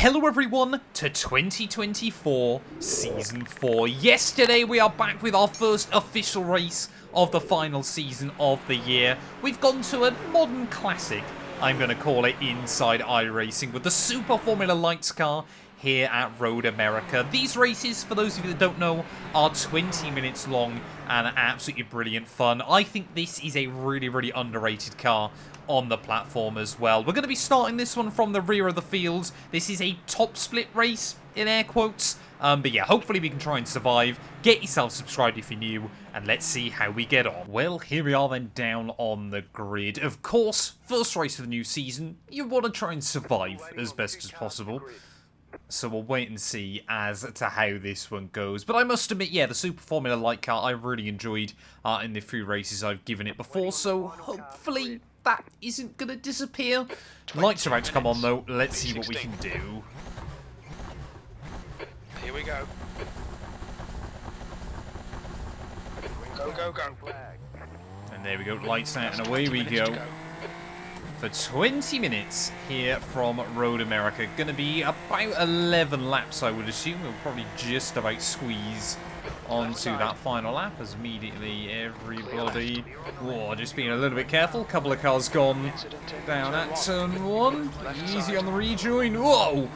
Hello everyone to 2024 Season 4. Yesterday we are back with our first official race of the final season of the year. We've gone to a modern classic, I'm going to call it, inside iRacing with the Super Formula Lights car here at Road America. These races, for those of you that don't know, are 20 minutes long and absolutely brilliant fun. I think this is a really underrated car on the platform as well. We're going to be starting this one from the rear of the field. This is a top split race, in air quotes. But yeah, hopefully we can try and survive. Get yourself subscribed if you're new, and let's see how we get on. Well, here we are then down on the grid. Of course, first race of the new season, you want to try and survive as best as possible. So we'll wait and see as to how this one goes. But I must admit, yeah, the Super Formula Light car I really enjoyed in the few races I've given it before. So hopefully that isn't going to disappear. Lights are about to come on though. Let's see what we can do. Here we go. Go. And there we go. Lights out and away we go. For 20 minutes here from Road America. Going to be about 11 laps, I would assume. We'll probably just about squeeze onto that final lap as immediately everybody... Whoa, just being a little bit careful. Couple of cars gone down at turn 1. Easy on the rejoin. Whoa!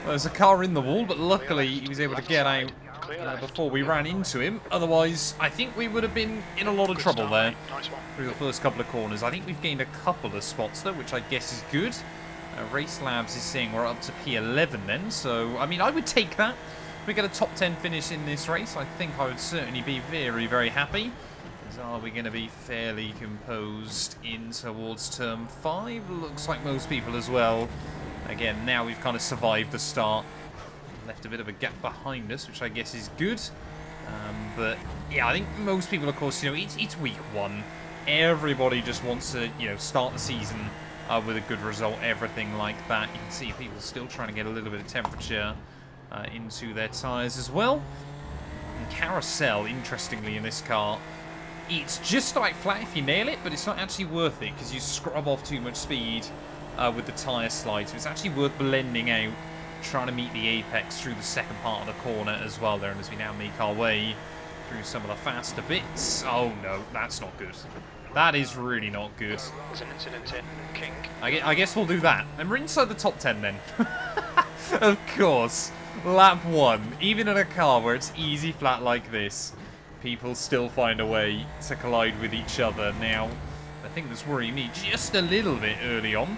There's a car in the wall, but luckily he was able to get out before we ran into him. Otherwise, I think we would have been in a lot of trouble there through the first couple of corners. I think we've gained a couple of spots though, which I guess is good. Race Labs is saying we're up to P11 then, so I mean I would take that. If we get a top 10 finish in this race, I think I would certainly be very happy. Are we going to be fairly composed in towards turn 5? Looks like most people as well. Again, now we've kind of survived the start. Left a bit of a gap behind us, which I guess is good. But yeah, I think most people, of course, you know, it's week 1. Everybody just wants to, you know, start the season with a good result, everything like that. You can see people still trying to get a little bit of temperature into their tyres as well. And carousel, interestingly, in this car, it's just like flat if you nail it, but it's not actually worth it because you scrub off too much speed with the tyre slide. So it's actually worth blending out, trying to meet the apex through the second part of the corner as well there. And as we now make our way through some of the faster bits. Oh no, that's not good. That is really not good. There's an incident in King. I guess we'll do that. And we're inside the top 10 then. Of course. Lap 1. Even in a car where it's easy flat like this, people still find a way to collide with each other. Now, the thing that's worrying me just a little bit early on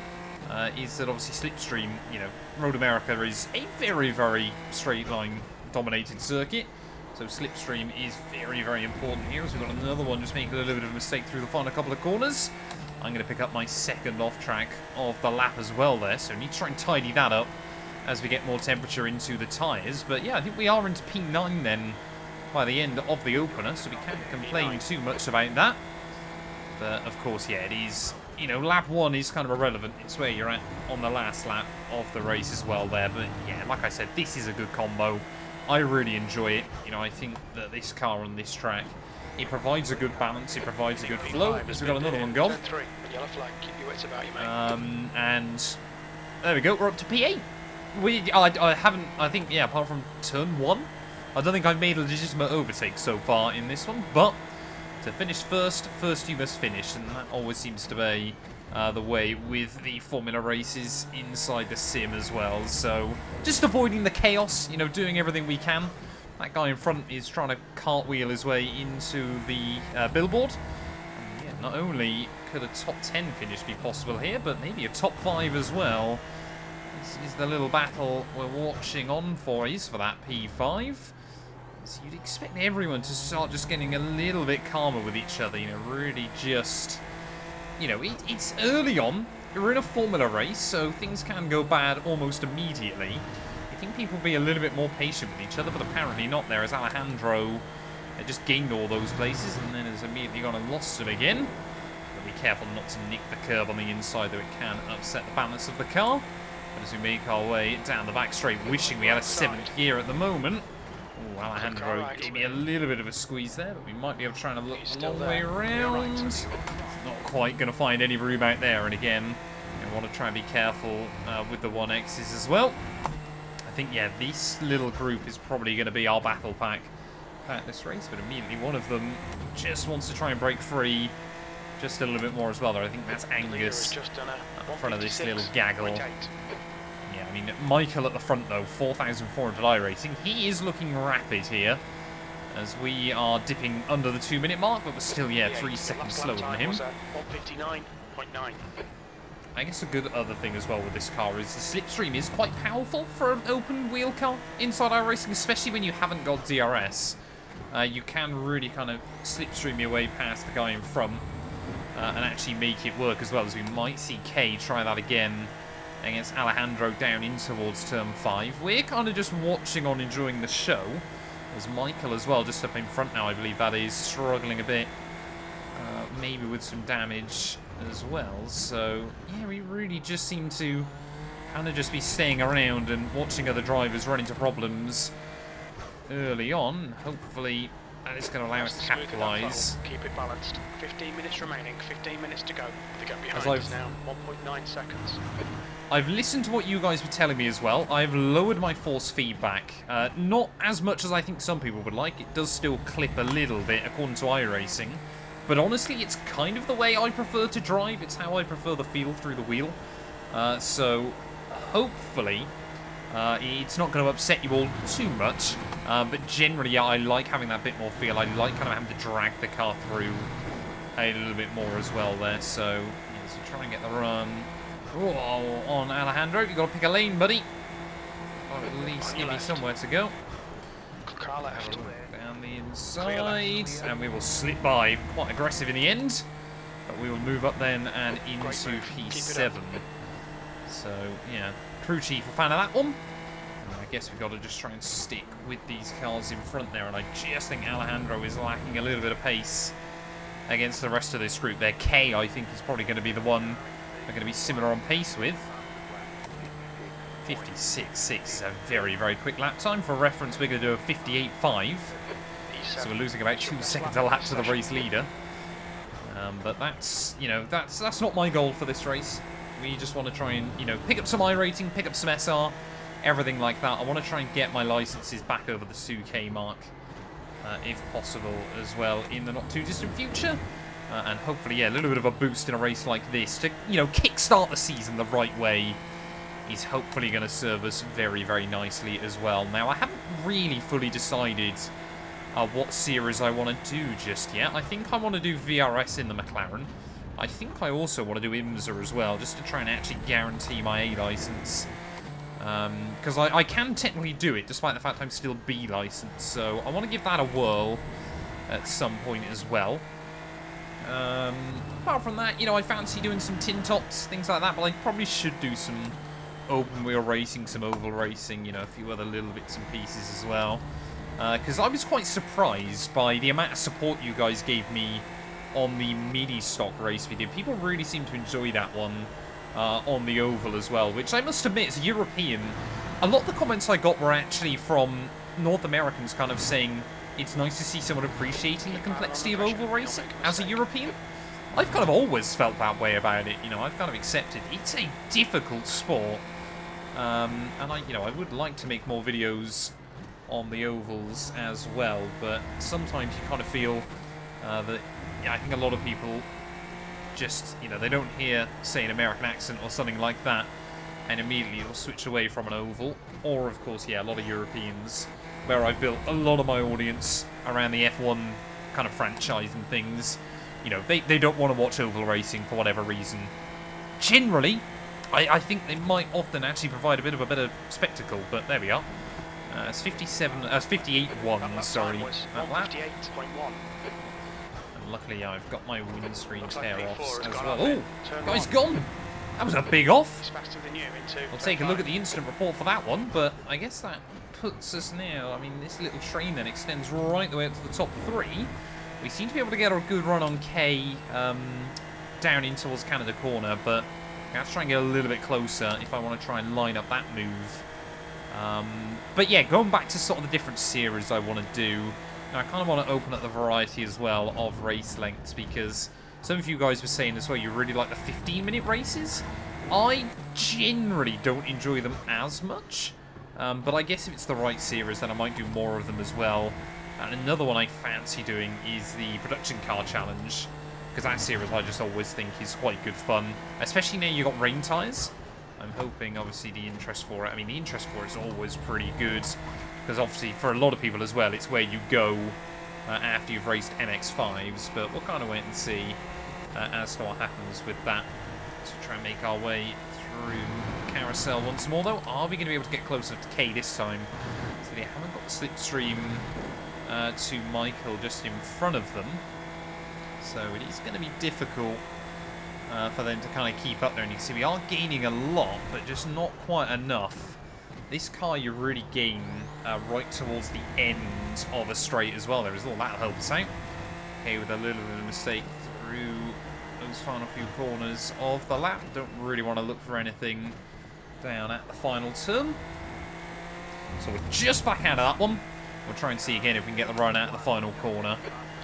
is that obviously Slipstream, you know, Road America is a very straight line dominated circuit. So Slipstream is very important here, as we've got another one just making a little bit of a mistake through the final couple of corners. I'm going to pick up my second off track of the lap as well there, so I need to try and tidy that up as we get more temperature into the tyres. But yeah, I think we are into P9 then by the end of the opener, so we can't complain too much about that. But of course, yeah, it is, you know, lap 1 is kind of irrelevant. It's where you're at on the last lap of the race as well there. But yeah, like I said, this is a good combo. I really enjoy it. You know, I think that this car on this track, it provides a good balance, it provides a good flow. We've got another one gone. And there we go, we're up to P8. I haven't, I think, yeah, apart from turn 1, I don't think I've made a legitimate overtake so far in this one, but to finish first you must finish, and that always seems to be the way with the Formula races inside the sim as well. So just avoiding the chaos, you know, doing everything we can. That guy in front is trying to cartwheel his way into the billboard. And yeah, not only could a top 10 finish be possible here, but maybe a top 5 as well. This is the little battle we're watching on for that P5. So you'd expect everyone to start just getting a little bit calmer with each other, you know, really just, you know, it's early on. You're in a Formula race, so things can go bad almost immediately. You think people will be a little bit more patient with each other, but apparently not there, as Alejandro just gained all those places and then has immediately gone and lost them again. But be careful not to nick the curb on the inside, though it can upset the balance of the car. But as we make our way down the back straight, wishing we had a 7th gear at the moment. Oh, Alejandro gave me a little bit of a squeeze there, but we might be able to try and look a long way around. Not quite going to find any room out there, and again, you know, We want to try and be careful with the 1Xs as well. I think, yeah, this little group is probably going to be our battle pack at this race, but immediately one of them just wants to try and break free just a little bit more as well. I think that's Angus at the front of this little gaggle. Yeah, I mean, Michael at the front, though, 4,400 iRacing. He is looking rapid here, as we are dipping under the 2-minute mark, but we're still, yeah, 3 seconds slower than him. 159.9. I guess a good other thing as well with this car is the slipstream is quite powerful for an open wheel car inside iRacing, especially when you haven't got DRS. You can really kind of slipstream your way past the guy in front and actually make it work as well, as we might see Kay try that again against Alejandro down in towards turn 5. We're kind of just watching on, enjoying the show, as Michael as well, just up in front now, I believe that is, struggling a bit, maybe with some damage as well. So yeah, we really just seem to kind of just be staying around and watching other drivers run into problems early on. Hopefully that is going to allow us to capitalise. Keep it balanced. 15 minutes remaining, 15 minutes to go. The gap behind us now, 1.9 seconds. I've listened to what you guys were telling me as well. I've lowered my force feedback. Not as much as I think some people would like. It does still clip a little bit according to iRacing. But honestly, it's kind of the way I prefer to drive. It's how I prefer the feel through the wheel. So hopefully it's not going to upset you all too much. But generally, yeah, I like having that bit more feel. I like kind of having to drag the car through a little bit more as well there. So, yeah, so try and get the run. Oh, on Alejandro. You've got to pick a lane, buddy. Or at least give me somewhere to go. Car left. Down the inside, and we will slip by. Quite aggressive in the end, but we will move up then and into P7. So yeah, crew chief a fan of that one. And I guess we've got to just try and stick with these cars in front there, and I just think Alejandro is lacking a little bit of pace against the rest of this group there. Kay, I think, is probably going to be the one we're going to be similar on pace with. 56.6 is a very, very quick lap time. For reference, we're going to do a 58.5. So we're losing about 2 seconds a lap to the race leader. But that's, you know, that's not my goal for this race. We just want to try and, you know, pick up some I-rating, pick up some SR, everything like that. I want to try and get my licenses back over the 2K mark, if possible, as well, in the not too distant future. And hopefully, yeah, a little bit of a boost in a race like this to, you know, kickstart the season the right way is hopefully going to serve us very, very nicely as well. Now, I haven't really fully decided what series I want to do just yet. I think I want to do VRS in the McLaren. I think I also want to do IMSA as well, just to try and actually guarantee my A license. Because I can technically do it, despite the fact I'm still B licensed. So I want to give that a whirl at some point as well. Apart from that, you know, I fancy doing some tin tops, things like that, but I probably should do some open wheel racing, some oval racing, you know, a few other little bits and pieces as well. Because I was quite surprised by the amount of support you guys gave me on the mini stock race we did. People really seem to enjoy that one on the oval as well, which I must admit, as a European, a lot of the comments I got were actually from North Americans kind of saying it's nice to see someone appreciating the complexity of oval racing as a European. I've kind of always felt that way about it, you know, I've kind of accepted it's a difficult sport. And I would like to make more videos on the ovals as well, but sometimes you kind of feel that, yeah, I think a lot of people just, you know, they don't hear, say, an American accent or something like that, and immediately they'll switch away from an oval. Or, of course, yeah, a lot of Europeans, where I've built a lot of my audience around the F1 kind of franchise and things, you know, they don't want to watch oval racing for whatever reason. Generally, I think they might often actually provide a bit of a better spectacle, but there we are. It's 58.1, sorry, that lap. 58.1. And luckily, yeah, I've got my windscreen tear-offs as well. Oh, guy's gone! That was a big off! I'll take a look at the incident report for that one, but I guess that puts us now, I mean, this little train then extends right the way up to the top 3. We seem to be able to get a good run on K down in towards Canada Corner, but I have to try and get a little bit closer if I want to try and line up that move. But yeah, going back to sort of the different series I want to do, now I kind of want to open up the variety as well of race lengths, because some of you guys were saying as well you really like the 15-minute races. I generally don't enjoy them as much, but I guess if it's the right series, then I might do more of them as well. And another one I fancy doing is the production car challenge, because that series I just always think is quite good fun, especially now you've got rain tyres. I'm hoping, obviously, the interest for it, I mean, the interest for it is always pretty good, because obviously for a lot of people as well, it's where you go after you've raced MX-5s, but we'll kind of wait and see as to what happens with that. So try and make our way through Carousel once more, though. Are we going to be able to get closer to K this time? So they haven't got the slipstream to Michael just in front of them. So it is going to be difficult for them to kind of keep up there. And you can see we are gaining a lot, but just not quite enough. This car you really gain right towards the end of a straight as well. There is all that help us out. Okay, with a little bit of mistake through those final few corners of the lap. Don't really want to look for anything down at the final turn. So we're just back out of that one. We'll try and see again if we can get the run out of the final corner.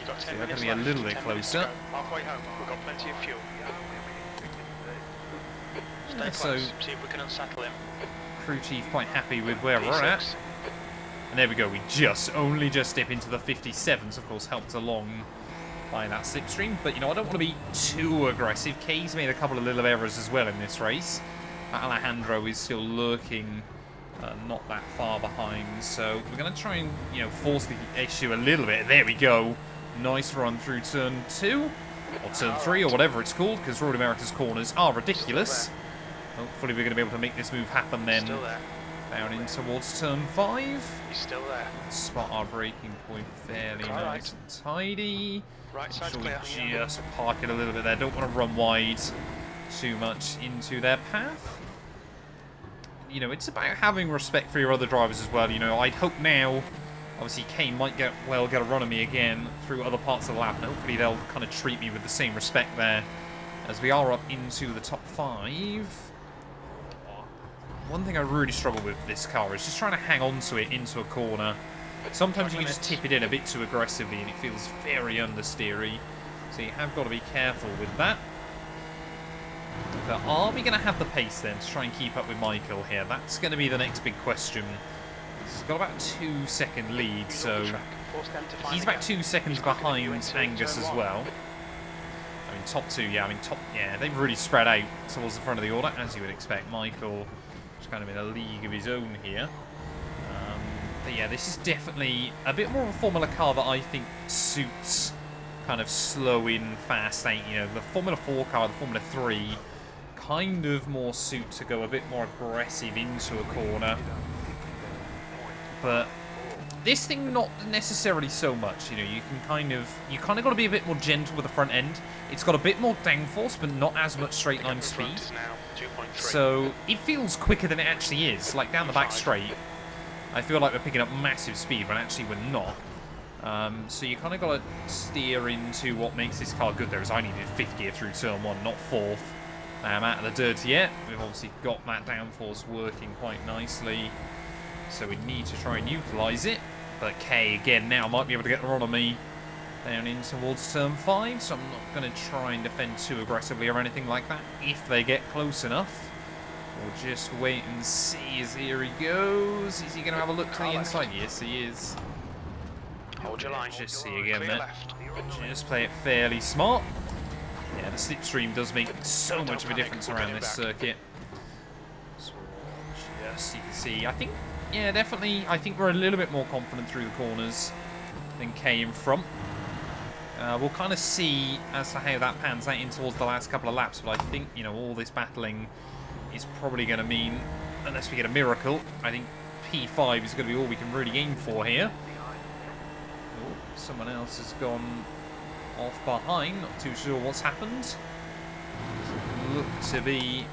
So they're going to be a little bit closer. Halfway home, we've got plenty of fuel. Stay close, so see if we can unsettle him. Crew chief quite happy with where we're at. And there we go, we only just dip into the 57s, of course helped along by that slipstream. But you know, I don't want to be too aggressive. Kay's made a couple of little errors as well in this race. Alejandro is still lurking not that far behind, so we're going to try and, you know, force the issue a little bit. There we go. Nice run through turn 2, or turn 3, or whatever it's called, because Road America's corners are ridiculous. Hopefully we're going to be able to make this move happen then. Still there. Down in towards turn 5. He's still there. Spot our braking point fairly nice and tidy. Right side Should clear. we just park it a little bit there? Don't want to run wide too much into their path. You know, it's about having respect for your other drivers as well. You know, I'd hope now, obviously Kane might get a run on me again through other parts of the lap, and hopefully they'll kind of treat me with the same respect there as we are up into the top 5. One thing I really struggle with this car is just trying to hang on to it into a corner. Sometimes you can just tip it in a bit too aggressively and it feels very understeery. So you have got to be careful with that. But are we going to have the pace then to try and keep up with Michael here? That's going to be the next big question. He's got about a 2-second lead, so he's about 2 seconds behind Angus as well. I mean, top 2, yeah, they've really spread out towards the front of the order, as you would expect. Michael is kind of in a league of his own here. But yeah, this is definitely a bit more of a Formula car that I think suits kind of slow in, fast out. You know, the Formula 4 car, the Formula 3, kind of more suit to go a bit more aggressive into a corner. But this thing, not necessarily so much. You know, you kind of got to be a bit more gentle with the front end. It's got a bit more downforce, but not as much straight line speed. So it feels quicker than it actually is. Like down the back straight, I feel like we're picking up massive speed when actually we're not. So you kind of got to steer into what makes this car good. There is I needed 5th gear through turn 1, not 4th. Out of the dirt yet. We've obviously got that downforce working quite nicely. So we need to try and utilise it. But Kay, again, now might be able to get the run on me down in towards turn 5. So I'm not going to try and defend too aggressively or anything like that if they get close enough. We'll just wait and see as here he goes. Is he going to have a look to the inside? Yes, he is. Hold your line. Just see again, mate. Just play it fairly smart. Yeah, the slipstream does make so much of a difference around this circuit. So just you can see, I think, yeah, definitely, I think we're a little bit more confident through the corners than Kay in front. We'll kind of see as to how that pans out in towards the last couple of laps, but I think, you know, all this battling is probably going to mean, unless we get a miracle, I think P5 is going to be all we can really aim for here. Oh, someone else has gone off behind, not too sure what's happened. Look to be...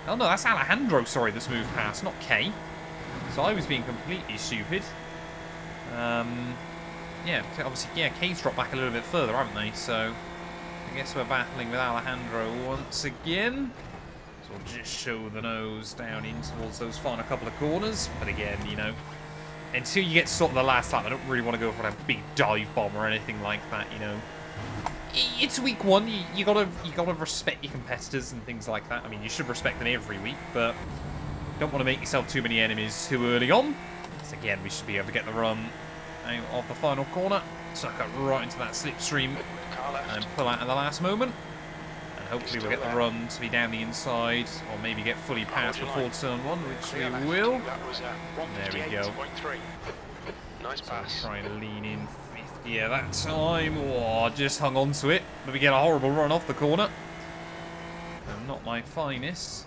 Oh no, that's Alejandro, sorry, that's moved past, not Kay. So I was being completely stupid. Yeah, obviously, yeah, Kay's dropped back a little bit further, haven't they? So I guess we're battling with Alejandro once again. So we'll just show the nose down in towards those final couple of corners. But again, you know, until you get sort of the last lap, I don't really want to go for a big dive bomb or anything like that, you know. it's week one. You gotta respect your competitors and things like that. I mean, you should respect them every week, but you don't want to make yourself too many enemies too early on. So again, we should be able to get the run out of the final corner, suck up right into that slipstream, and pull out at the last moment. And hopefully we'll get the run to be down the inside, or maybe get fully past before turn one, which we will. There we go. Nice pass. So try and lean in 50 that time. Oh, just hung on to it, but we get a horrible run off the corner. And not my finest.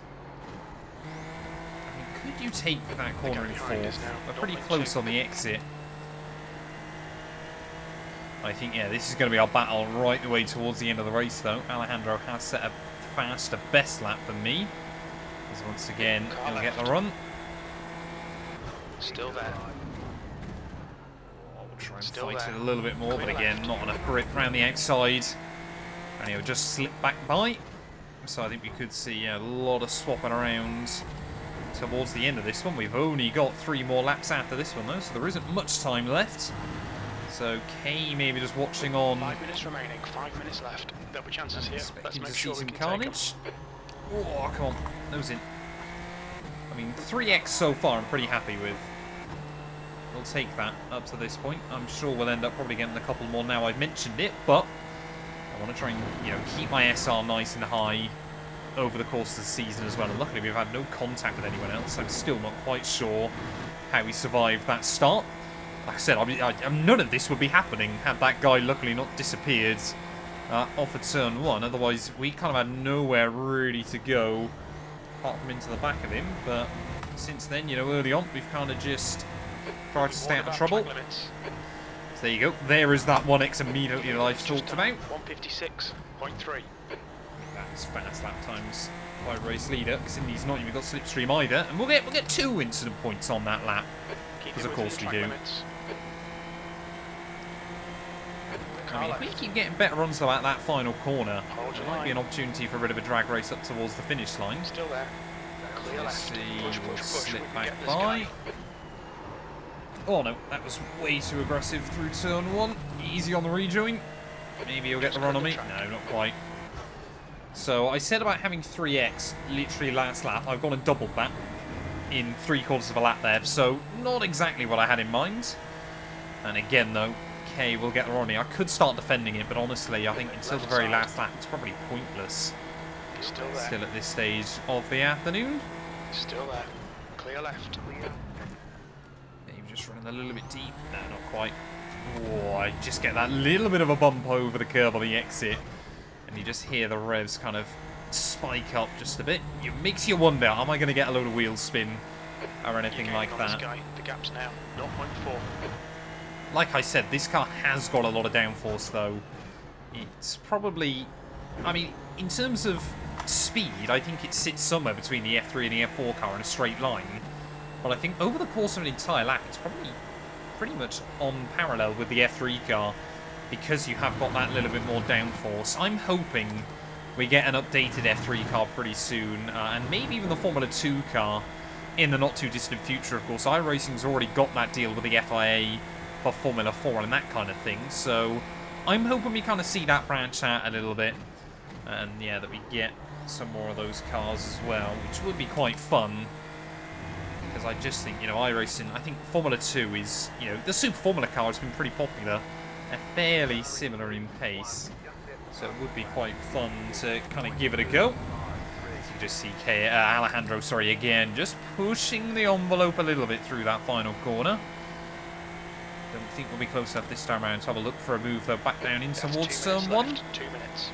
I mean, could you take that corner in fourth? We're pretty close on the exit. I think, yeah, this is going to be our battle right the way towards the end of the race, though. Alejandro has set a faster best lap than me. As once again, he'll get the run. Still there. Oh, we'll try and fight it a little bit more, but again, not enough grip around the outside. And he'll just slip back by. So I think we could see a lot of swapping around towards the end of this one. We've only got 3 more laps after this one, though, so there isn't much time left. So Kay maybe just watching on. 5 minutes remaining, 5 minutes left. There'll be chances here. Let's make sure we some can carnage. Oh, come on. Nose in. I mean, 3x so far I'm pretty happy with. We'll take that up to this point. I'm sure we'll end up probably getting a couple more now I've mentioned it, but I want to try and, you know, keep my SR nice and high over the course of the season as well. And luckily we've had no contact with anyone else. I'm still not quite sure how we survived that start. Like I said, none of this would be happening had that guy luckily not disappeared off of turn 1. Otherwise, we kind of had nowhere really to go apart from into the back of him. But since then, you know, early on, we've kind of just tried to stay out of trouble. So there you go. There is that 1x immediately that I've talked about. 156.3. That's fast lap times by race leader, because in these not even got slipstream either. And we'll get 2 incident points on that lap. Because of course we do. I mean, if we keep getting better runs though at that final corner, there might be an opportunity for a bit of a drag race up towards the finish line. Still there. Let's see, we'll slip back by. Oh no, that was way too aggressive through turn 1. Easy on the rejoin. Maybe he'll get the run on me. No, not quite. So I said about having 3x literally last lap. I've gone and doubled that in 3/4 of a lap there. So not exactly what I had in mind. And again though, Kay will get the run on me. I could start defending it, but honestly, I think until the very last lap, it's probably pointless. Still at this stage of the afternoon. Still there. Clear left. Maybe just running a little bit deep. No, not quite. Oh, I just get that little bit of a bump over the curb on the exit. And you just hear the revs kind of spike up just a bit. It makes you wonder, am I going to get a load of wheel spin or anything like that? The gap's now 0.4. Like I said, this car has got a lot of downforce though. It's probably, I mean, in terms of speed, I think it sits somewhere between the F3 and the F4 car in a straight line. But I think over the course of an entire lap, it's probably pretty much on parallel with the F3 car because you have got that little bit more downforce. I'm hoping we get an updated F3 car pretty soon, and maybe even the Formula 2 car in the not too distant future, of course. iRacing's already got that deal with the FIA for Formula 4 and that kind of thing, so I'm hoping we kind of see that branch out a little bit, and yeah, that we get some more of those cars as well, which would be quite fun, because I just think, you know, iRacing, I think Formula 2 is, you know, the Super Formula car has been pretty popular. They're fairly similar in pace, so it would be quite fun to kind of give it a go. You just see Alejandro, sorry, again, just pushing the envelope a little bit through that final corner. Don't think we'll be close enough this time around to have a look for a move though back down in towards turn 1. 2 minutes.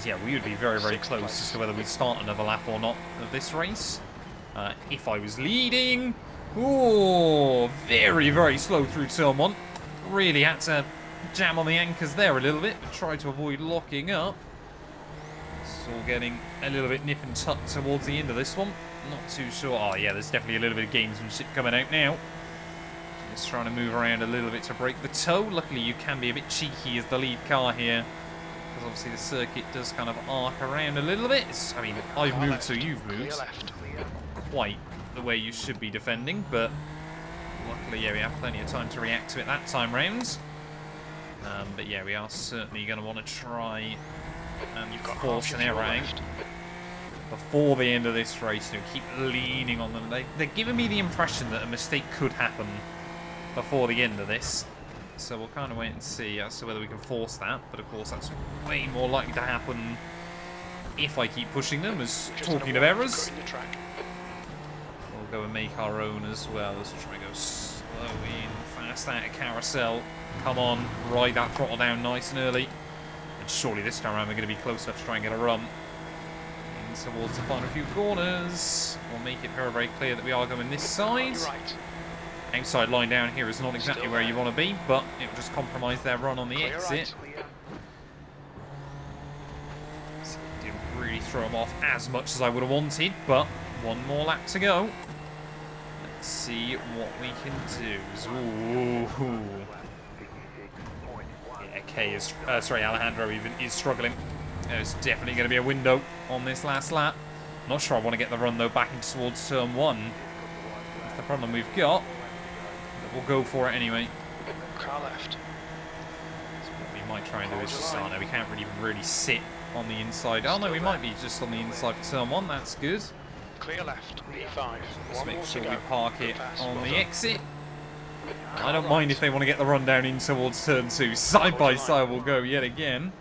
Yeah, we would be very, very close as to whether we'd start another lap or not of this race. If I was leading, oh, very, very slow through turn 1. Really had to jam on the anchors there a little bit, but try to avoid locking up. It's all getting a little bit nip and tuck towards the end of this one. Not too sure. Oh yeah, there's definitely a little bit of gamesmanship coming out now. Just trying to move around a little bit to break the toe. Luckily, you can be a bit cheeky as the lead car here, because obviously the circuit does kind of arc around a little bit. I mean, I've moved, so you've moved. Not quite the way you should be defending, but luckily, yeah, we have plenty of time to react to it that time round. But yeah, we are certainly going to want to try and You've got force half an your fuel air out left. before the end of this race. Keep leaning on them. They're giving me the impression that a mistake could happen before the end of this. So we'll kind of wait and see as to whether we can force that. But of course, that's way more likely to happen if I keep pushing them. As talking of errors, we'll go and make our own as well. Let's try and go slow in, fast out of carousel. Come on, ride that throttle down nice and early. And surely this time around we're going to be close enough to try and get a run. In towards the final few corners. We'll make it very, very clear that we are going this side. Outside line down here is not exactly where you want to be, but it will just compromise their run on the exit. So didn't really throw them off as much as I would have wanted, but one more lap to go. Let's see what we can do. Ooh. Yeah, Alejandro even is struggling. There's definitely going to be a window on this last lap. Not sure I want to get the run though back into towards turn 1. That's the problem we've got. But we'll go for it anyway. Car left. So what we might try and do is just, oh no, we can't really sit on the inside. Oh no, we might be just on the inside for turn 1. That's good. Clear left, P5. Let's make sure we park it on the exit. I don't mind if they want to get the run down in towards turn 2. Side by side we'll go yet again.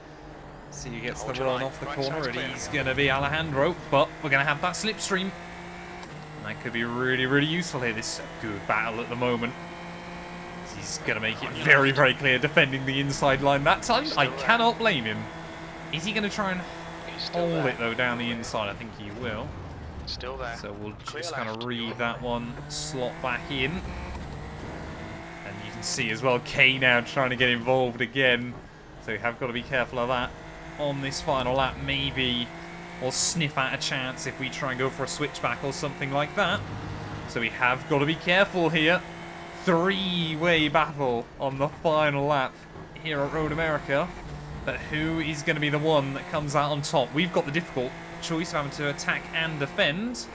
See who gets the run off the corner. It is going to be Alejandro, but we're going to have that slipstream. And that could be really, really useful here. This is a good battle at the moment. He's going to make it very, very clear defending the inside line that time. I cannot blame him. Is he going to try and hold it, though, down the inside? I think he will. Still there. So we'll just kind of read that one, slot back in. And you can see as well, Kay now trying to get involved again. So you have got to be careful of that. On this final lap, maybe we'll sniff at a chance if we try and go for a switchback or something like that. So we have got to be careful here. Three-way battle on the final lap here at Road America. But who is going to be the one that comes out on top? We've got the difficult choice of having to attack and defend.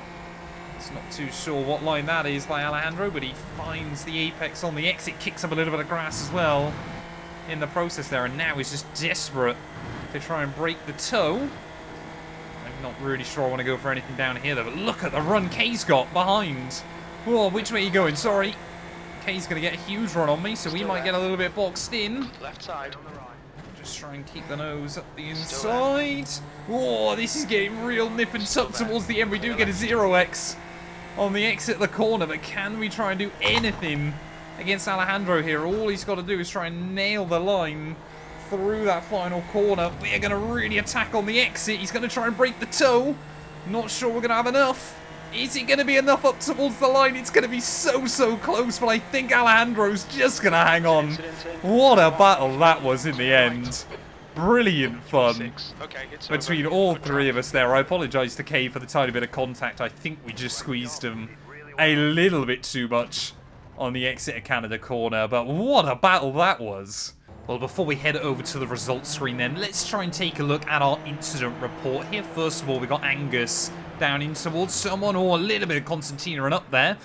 It's not too sure what line that is by Alejandro, but he finds the apex on the exit, kicks up a little bit of grass as well in the process there, and now he's just desperate to try and break the toe. I'm not really sure I want to go for anything down here though, but look at the run Kay's got behind. Whoa, which way are you going? Sorry. Kay's going to get a huge run on me, so we might get a little bit boxed in. Left side. Just try and keep the nose up the inside. Whoa, this is getting real nip and tuck towards the end. We do get a 0x on the exit of the corner, but can we try and do anything against Alejandro here? All he's got to do is try and nail the line through that final corner. We're going to really attack on the exit. He's going to try and break the toe. Not sure we're going to have enough. Is it going to be enough up towards the line? It's going to be so close, but I think Alejandro's just going to hang on. What a battle that was in the end. Brilliant fun between all three of us there. I apologise to Kay for the tiny bit of contact. I think we just squeezed him a little bit too much on the exit of Canada corner, but what a battle that was. Well, before we head over to the results screen then, let's try and take a look at our incident report here. First of all, we got Angus down in towards someone, or a little bit of Constantina and up there.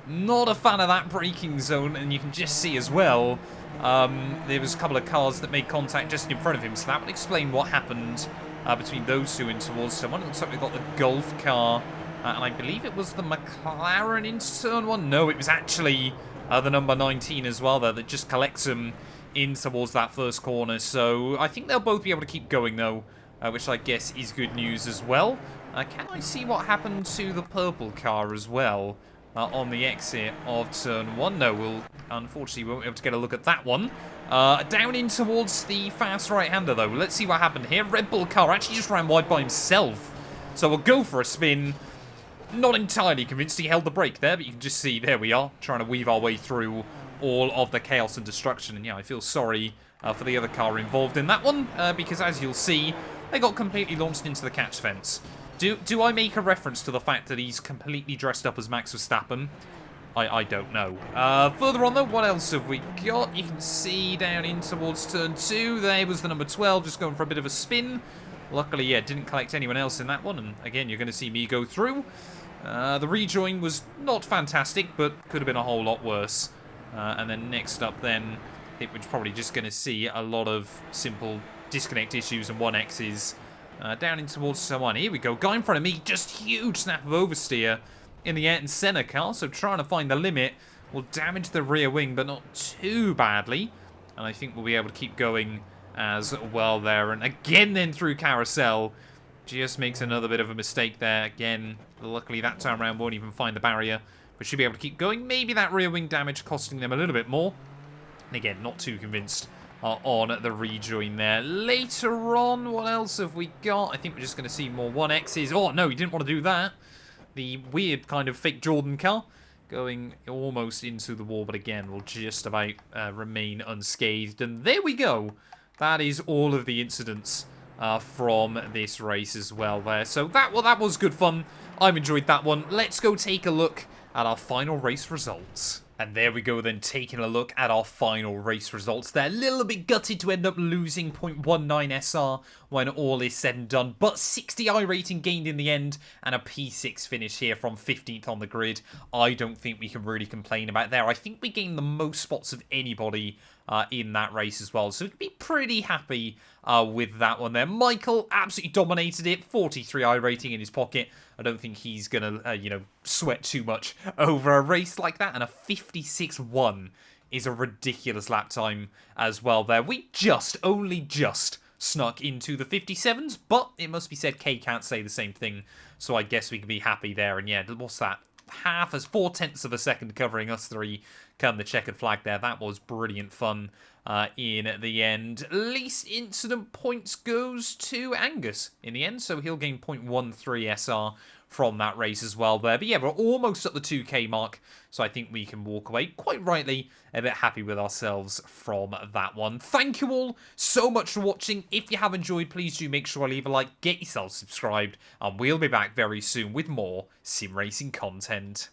Not a fan of that braking zone, and you can just see as well, there was a couple of cars that made contact just in front of him, so that would explain what happened between those two in towards someone. It looks like we've got the Golf car, and I believe it was the McLaren in turn 1. No, it was actually the number 19 as well there that just collects him in towards that first corner. So I think they'll both be able to keep going though, which I guess is good news as well. Can I see what happened to the purple car as well on the exit of turn 1? No, we'll unfortunately won't be able to get a look at that one. Down in towards the fast right-hander though. Let's see what happened here. Red Bull car actually just ran wide by himself. So we'll go for a spin. Not entirely convinced he held the brake there, but you can just see, there we are, trying to weave our way through all of the chaos and destruction. And yeah, I feel sorry for the other car involved in that one, because as you'll see, they got completely launched into the catch fence. Do I make a reference to the fact that he's completely dressed up as Max Verstappen? I don't know. Further on though, what else have we got? You can see down in towards turn 2, there was the number 12 just going for a bit of a spin. Luckily, yeah, didn't collect anyone else in that one, and again, you're going to see me go through. The rejoin was not fantastic, but could have been a whole lot worse. And then next up then, I think we're probably just going to see a lot of simple disconnect issues and 1Xs down in towards someone. Here we go. Guy in front of me, just huge snap of oversteer in the Ayrton Senna car. So trying to find the limit will damage the rear wing, but not too badly. And I think we'll be able to keep going as well there. And again then through carousel. Just makes another bit of a mistake there. Again, luckily that time around won't even find the barrier. But should be able to keep going. Maybe that rear wing damage costing them a little bit more. And again, not too convinced on the rejoin there. Later on, what else have we got? I think we're just going to see more 1Xs. Oh, no, he didn't want to do that. The weird kind of fake Jordan car going almost into the wall. But again, will just about remain unscathed. And there we go. That is all of the incidents from this race as well there. So that was good fun. I've enjoyed that one. Let's go take a look at our final race results. And there we go then, taking a look at our final race results. They're a little bit gutted to end up losing 0.19 SR when all is said and done. But 60 iRating gained in the end and a P6 finish here from 15th on the grid. I don't think we can really complain about there. I think we gained the most spots of anybody in that race as well. So we can be pretty happy with that one there. Michael absolutely dominated it. 43 iRating in his pocket. I don't think he's going to, sweat too much over a race like that. And a 56.1 is a ridiculous lap time as well there. We only just snuck into the 57s. But it must be said, K can't say the same thing. So I guess we can be happy there. And yeah, what's that? 4/10 of a second covering us three come the checkered flag there. That was brilliant fun in the end. Least incident points goes to Angus in the end, so he'll gain 0.13 SR from that race as well there. But yeah, we're almost at the 2K mark, so I think we can walk away, quite rightly, a bit happy with ourselves from that one. Thank you all so much for watching. If you have enjoyed, please do make sure to leave a like, get yourself subscribed, and we'll be back very soon with more sim racing content.